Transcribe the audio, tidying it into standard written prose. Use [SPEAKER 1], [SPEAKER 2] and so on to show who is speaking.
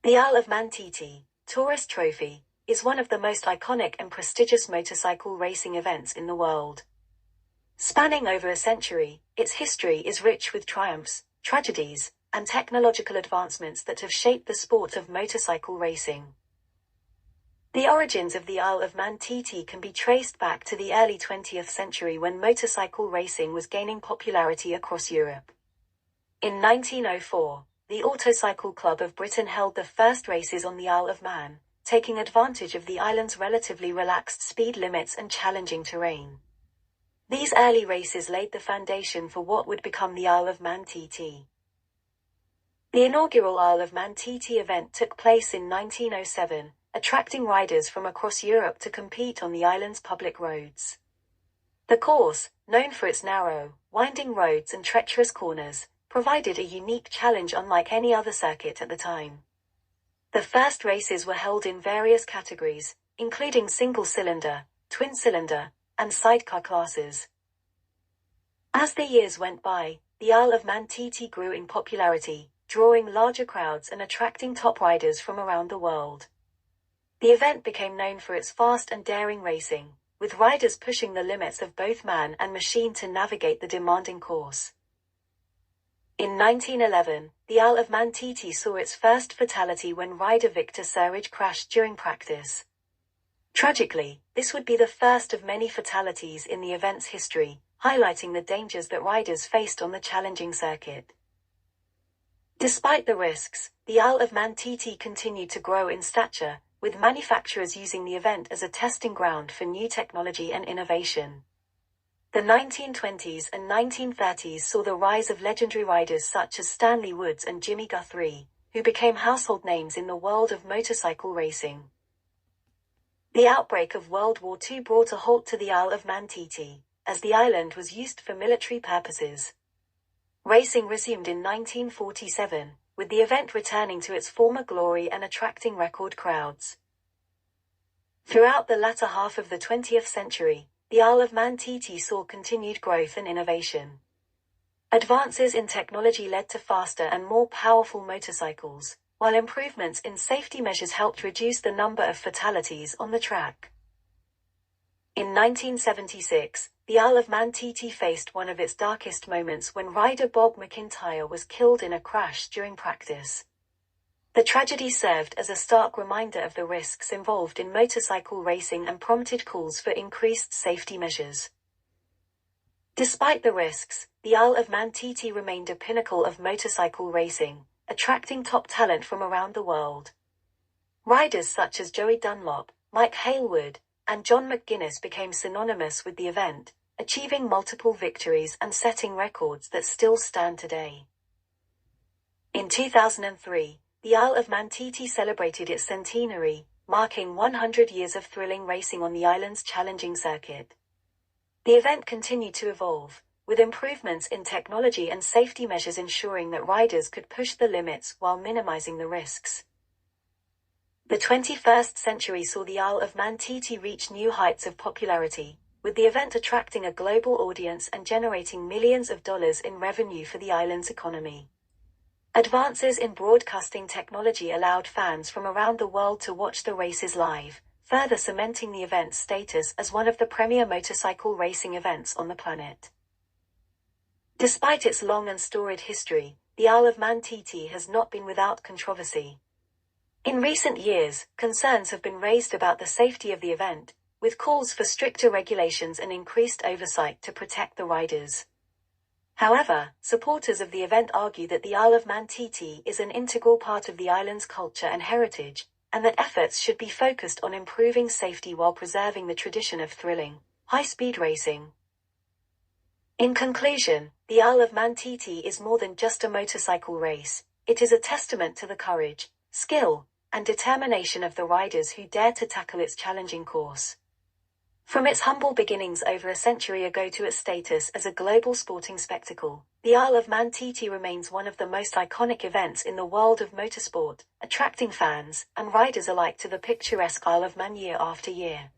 [SPEAKER 1] The Isle of Man TT Tourist Trophy is one of the most iconic and prestigious motorcycle racing events in the world. Spanning over a century, its history is rich with triumphs, tragedies, and technological advancements that have shaped the sport of motorcycle racing. The origins of the Isle of Man TT can be traced back to the early 20th century when motorcycle racing was gaining popularity across Europe. In 1904, the Autocycle Club of Britain held the first races on the Isle of Man, taking advantage of the island's relatively relaxed speed limits and challenging terrain. These early races laid the foundation for what would become the Isle of Man TT. The inaugural Isle of Man TT event took place in 1907, attracting riders from across Europe to compete on the island's public roads. The course, known for its narrow, winding roads and treacherous corners, provided a unique challenge unlike any other circuit at the time. The first races were held in various categories, including single-cylinder, twin-cylinder, and sidecar classes. As the years went by, the Isle of Man TT grew in popularity, drawing larger crowds and attracting top riders from around the world. The event became known for its fast and daring racing, with riders pushing the limits of both man and machine to navigate the demanding course. In 1911, the Isle of Man TT saw its first fatality when rider Victor Surridge crashed during practice. Tragically, this would be the first of many fatalities in the event's history, highlighting the dangers that riders faced on the challenging circuit. Despite the risks, the Isle of Man TT continued to grow in stature, with manufacturers using the event as a testing ground for new technology and innovation. The 1920s and 1930s saw the rise of legendary riders such as Stanley Woods and Jimmy Guthrie, who became household names in the world of motorcycle racing. The outbreak of World War II brought a halt to the Isle of Man TT, as the island was used for military purposes. Racing resumed in 1947, with the event returning to its former glory and attracting record crowds. Throughout the latter half of the 20th century, the Isle of Man TT saw continued growth and innovation. Advances in technology led to faster and more powerful motorcycles, while improvements in safety measures helped reduce the number of fatalities on the track. In 1976, the Isle of Man TT faced one of its darkest moments when rider Bob McIntyre was killed in a crash during practice. The tragedy served as a stark reminder of the risks involved in motorcycle racing and prompted calls for increased safety measures. Despite the risks, the Isle of Man TT remained a pinnacle of motorcycle racing, attracting top talent from around the world. Riders such as Joey Dunlop, Mike Hailwood, and John McGuinness became synonymous with the event, achieving multiple victories and setting records that still stand today. In 2003, the Isle of Man TT celebrated its centenary, marking 100 years of thrilling racing on the island's challenging circuit. The event continued to evolve, with improvements in technology and safety measures ensuring that riders could push the limits while minimizing the risks. The 21st century saw the Isle of Man TT reach new heights of popularity, with the event attracting a global audience and generating millions of dollars in revenue for the island's economy. Advances in broadcasting technology allowed fans from around the world to watch the races live, further cementing the event's status as one of the premier motorcycle racing events on the planet. Despite its long and storied history, the Isle of Man TT has not been without controversy. In recent years, concerns have been raised about the safety of the event, with calls for stricter regulations and increased oversight to protect the riders. However, supporters of the event argue that the Isle of Man TT is an integral part of the island's culture and heritage, and that efforts should be focused on improving safety while preserving the tradition of thrilling, high-speed racing. In conclusion, the Isle of Man TT is more than just a motorcycle race. It is a testament to the courage, skill, and determination of the riders who dare to tackle its challenging course. From its humble beginnings over a century ago to its status as a global sporting spectacle, the Isle of Man TT remains one of the most iconic events in the world of motorsport, attracting fans and riders alike to the picturesque Isle of Man year after year.